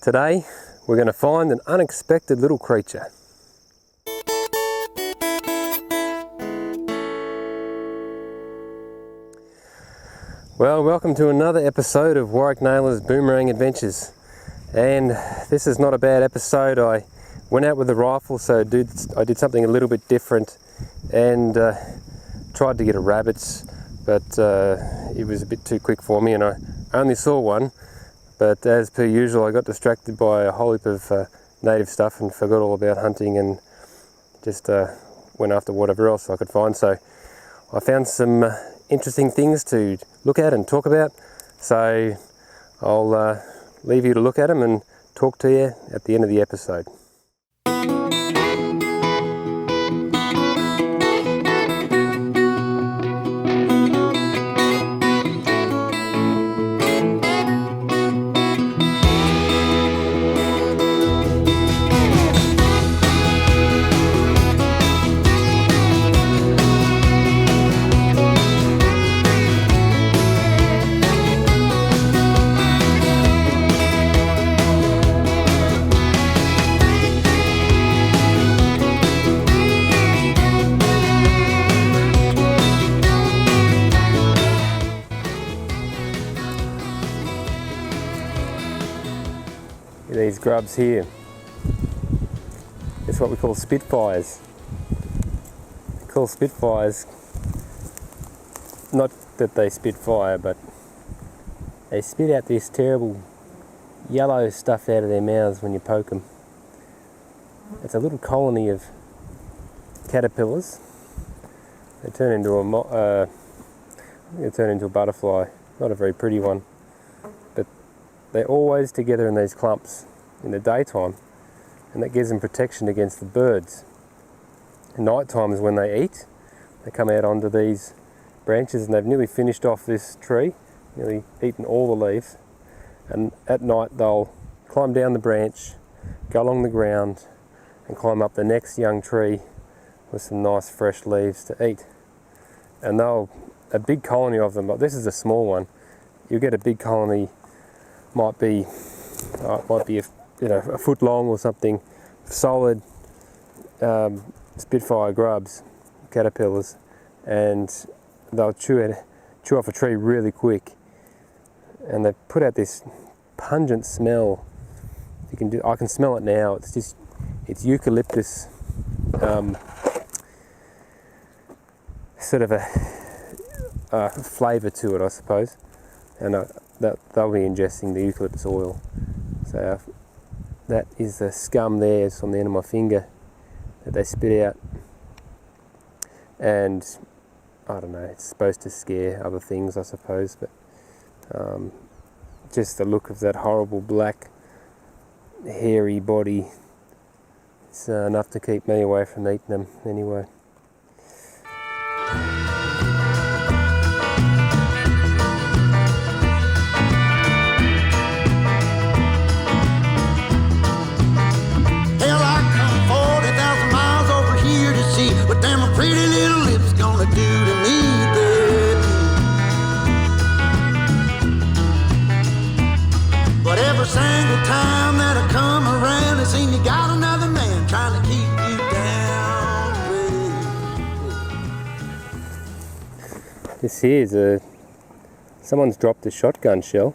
Today we're going to find an unexpected little creature. Well, welcome to another episode of Warwick Naylor's Boomerang Adventures. And this is not a bad episode. I went out with a rifle, so I did something a little bit different and tried to get a rabbit, but it was a bit too quick for me and I only saw one. But as per usual, I got distracted by a whole heap of native stuff and forgot all about hunting and just went after whatever else I could find. So I found some interesting things to look at and talk about. So I'll leave you to look at them and talk to you at the end of the episode. These grubs here, it's what we call spitfires. We call spitfires, not that they spit fire, but they spit out this terrible yellow stuff out of their mouths when you poke them. It's a little colony of caterpillars. They turn into a butterfly, not a very pretty one, but they're always together in these clumps in the daytime, and that gives them protection against the birds. At night time is when they eat. They come out onto these branches and they've nearly finished off this tree, nearly eaten all the leaves, and at night they'll climb down the branch, go along the ground and climb up the next young tree with some nice fresh leaves to eat. And a big colony of them, but this is a small one. You get a big colony, might be a foot long or something, solid spitfire grubs, caterpillars, and they'll chew off a tree really quick, and they put out this pungent smell. I can smell it now. It's eucalyptus, sort of a flavour to it, I suppose, and they'll be ingesting the eucalyptus oil. So that is the scum there. It's on the end of my finger that they spit out, and I don't know, it's supposed to scare other things, I suppose, but just the look of that horrible black hairy body, it's enough to keep me away from eating them anyway. Pretty little lips gonna do to me, baby. But every single time that I come around, it seems you got another man trying to keep you down, baby. This here is someone's dropped a shotgun shell,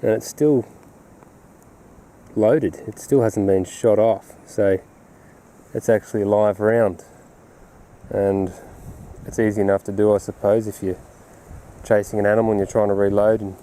and it's still loaded. It still hasn't been shot off, so it's actually a live round. And it's easy enough to do, I suppose, if you're chasing an animal and you're trying to reload and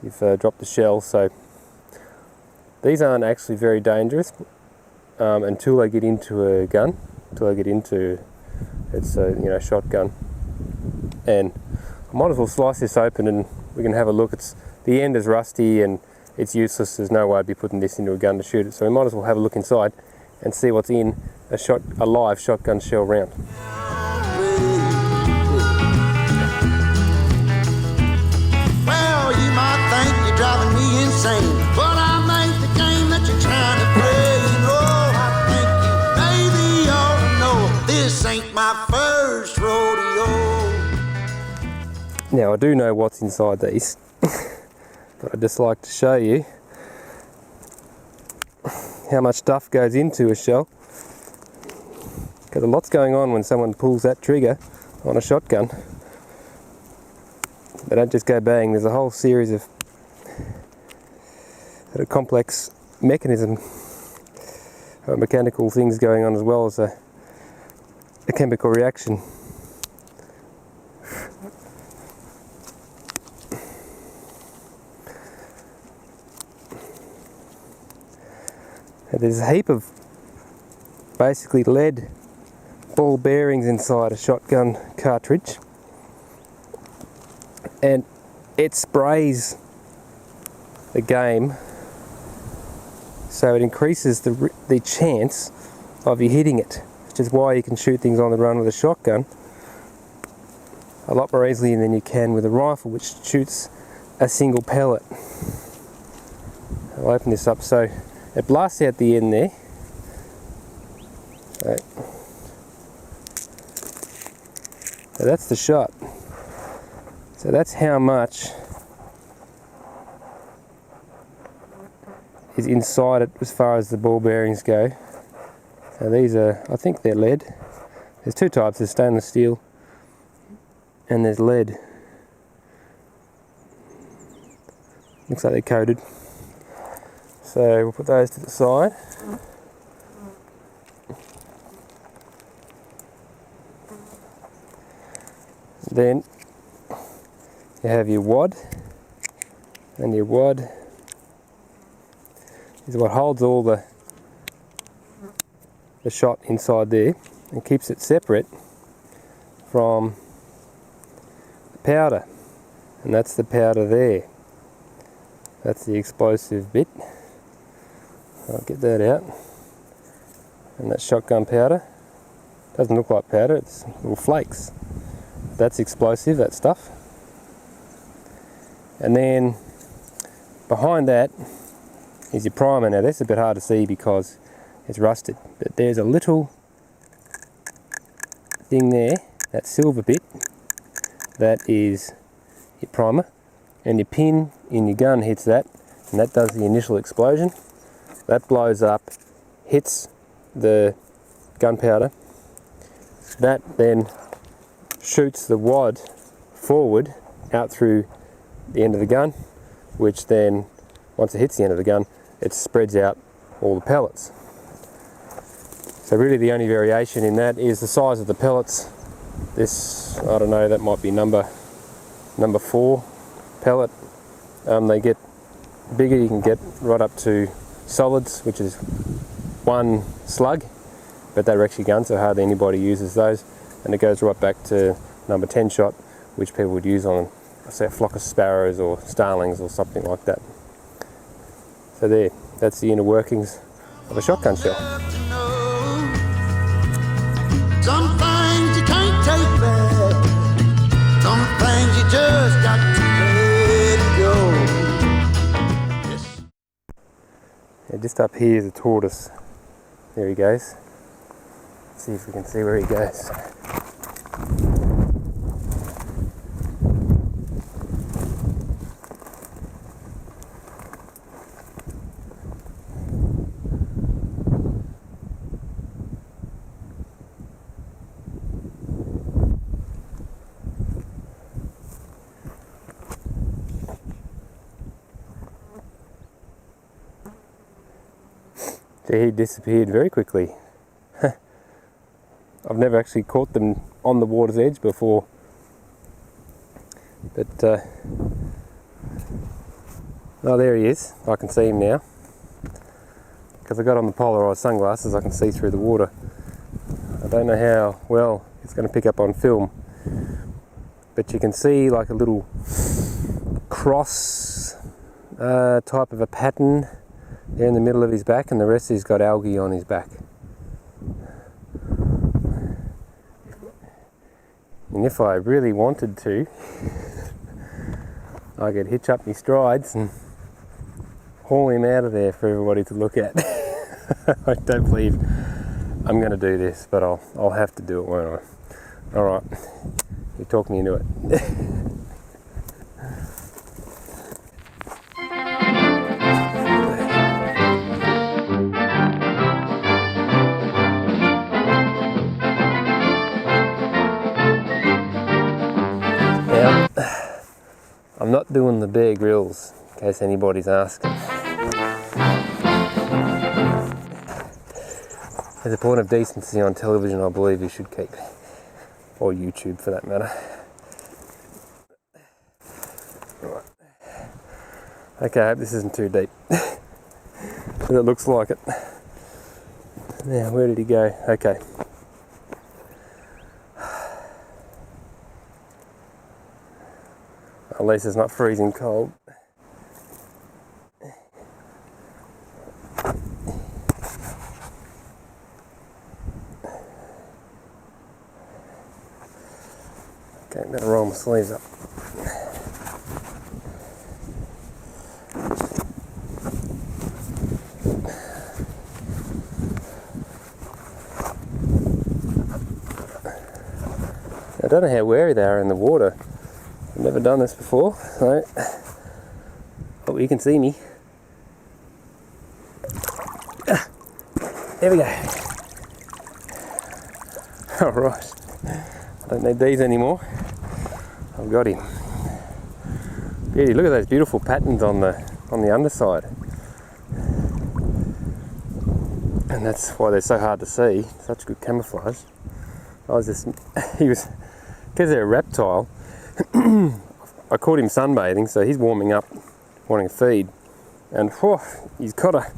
you've dropped the shell. So these aren't actually very dangerous until they get into a gun, until they get into it's a shotgun. And I might as well slice this open and we can have a look. The end is rusty and it's useless. There's no way I'd be putting this into a gun to shoot it, so we might as well have a look inside and see what's in a live shotgun shell round. Well, you might think you're driving me insane, but I'm ain't the game that you're trying to play. You know, I think you maybe ought to know this ain't my first rodeo. Now I do know what's inside these, but I'd just like to show you. how much stuff goes into a shell, because a lot's going on when someone pulls that trigger on a shotgun. They don't just go bang, there's a whole series of a complex mechanism of mechanical things going on, as well as a chemical reaction. And there's a heap of basically lead ball bearings inside a shotgun cartridge, and it sprays the game, so it increases the chance of you hitting it, which is why you can shoot things on the run with a shotgun a lot more easily than you can with a rifle, which shoots a single pellet. I'll open this up so it blasts out the end there. So that's the shot. So that's how much is inside it as far as the ball bearings go. So these are, I think they're lead. There's two types, there's stainless steel and there's lead. Looks like they're coated. So we'll put those to the side. Then you have your wad, and your wad is what holds all the shot inside there and keeps it separate from the powder, and that's the powder there. That's the explosive bit. I'll get that out. And that's shotgun powder. Doesn't look like powder, it's little flakes. That's explosive, that stuff. And then behind that is your primer. Now that's a bit hard to see because it's rusted, but there's a little thing there, that silver bit, that is your primer, and your pin in your gun hits that, and that does the initial explosion. That blows up, hits the gunpowder. That then shoots the wad forward out through the end of the gun, which then, once it hits the end of the gun, it spreads out all the pellets. So really the only variation in that is the size of the pellets. This, I don't know, that might be number 4 pellet. They get bigger, you can get right up to solids, which is 1 slug, but they're actually guns, so hardly anybody uses those. And it goes right back to number 10 shot, which people would use on, say, a flock of sparrows or starlings or something like that. So there, that's the inner workings of a shotgun shell. Some things you can't take back. Some things you just got to let go. Yes. Yeah, just up here is a tortoise. There he goes. Let's see if we can see where he goes. He disappeared very quickly. I've never actually caught them on the water's edge before, but oh, there he is. I can see him now because I got on the polarized sunglasses. I can see through the water. I don't know how well it's going to pick up on film, but you can see like a little cross type of a pattern there in the middle of his back, and the rest he's got algae on his back. And if I really wanted to, I could hitch up my strides and haul him out of there for everybody to look at. I don't believe I'm going to do this, but I'll have to do it, won't I? Alright, you talk me into it. doing the Bear Grylls, in case anybody's asking. There's a point of decency on television I believe you should keep, or YouTube for that matter. Right. Okay, I hope this isn't too deep, but it looks like it. Now, where did he go? Okay. At least it's not freezing cold. Okay, better roll my sleeves up. I don't know how wary they are in the water. I've never done this before, so hope you can see me. There we go. Alright, I don't need these anymore. I've got him. Beauty, look at those beautiful patterns on the underside. And that's why they're so hard to see, such good camouflage. Because they're a reptile, I caught him sunbathing, so he's warming up, wanting to feed, and he's got a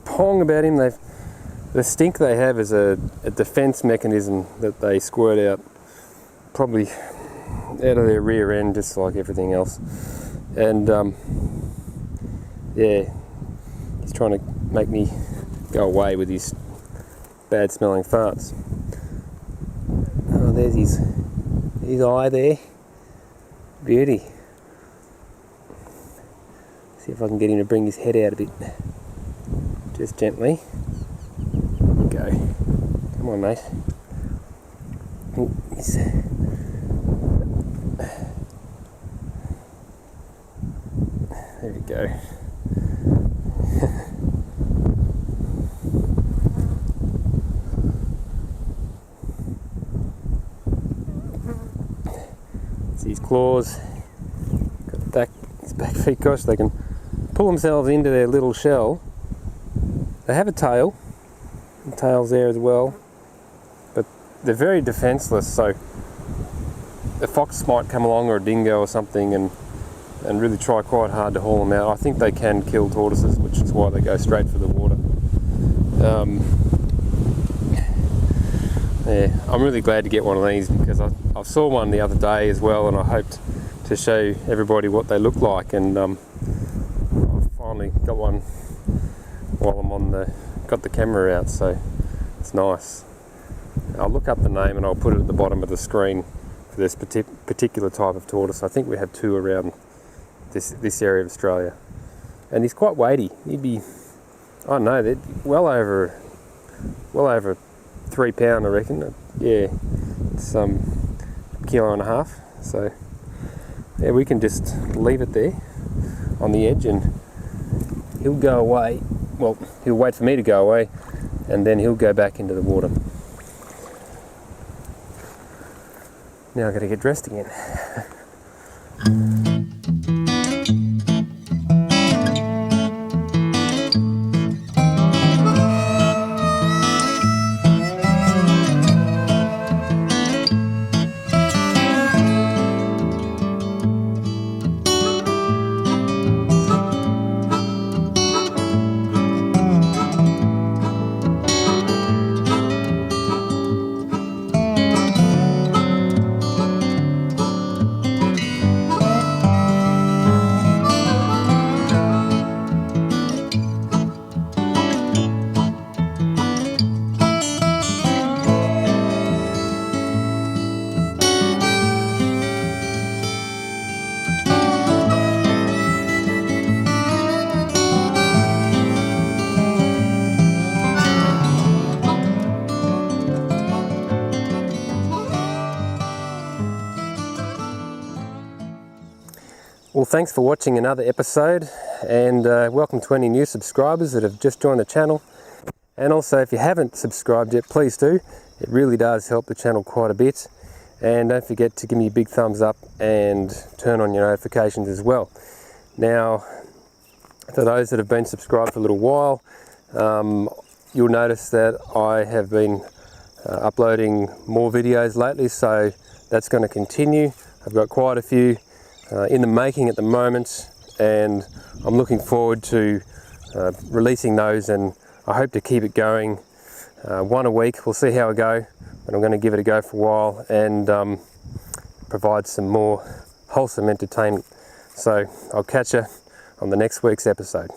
pong about him. The stink they have is a defense mechanism that they squirt out, probably out of their rear end, just like everything else. And yeah, he's trying to make me go away with his bad smelling farts. Oh, there's his eye there. Beauty. See if I can get him to bring his head out a bit. Just gently. There we go. Come on, mate. Oh, there we go. His claws, got his back feet, gosh, they can pull themselves into their little shell. They have a tail, the tail's there as well, but they're very defenseless, so a fox might come along or a dingo or something and really try quite hard to haul them out. I think they can kill tortoises, which is why they go straight for the water. Yeah, I'm really glad to get one of these because I saw one the other day as well, and I hoped to show everybody what they look like, and I've finally got one while I'm got the camera out, so it's nice. I'll look up the name and I'll put it at the bottom of the screen for this particular type of tortoise. I think we have two around this area of Australia, and he's quite weighty. He'd be, I don't know, they're well over 3 pound, I reckon. Yeah, it's $1.5 kilos. So yeah, we can just leave it there on the edge, and he'll go away. Well, he'll wait for me to go away, and then he'll go back into the water. Now I've got to get dressed again. Well, thanks for watching another episode, and welcome to any new subscribers that have just joined the channel. And also, if you haven't subscribed yet, please do. It really does help the channel quite a bit. and don't forget to give me a big thumbs up and turn on your notifications as well. Now, for those that have been subscribed for a little while, you'll notice that I have been uploading more videos lately, so that's going to continue. I've got quite a few in the making at the moment, and I'm looking forward to releasing those, and I hope to keep it going one a week. We'll see how I go, but I'm going to give it a go for a while and provide some more wholesome entertainment. So I'll catch you on the next week's episode.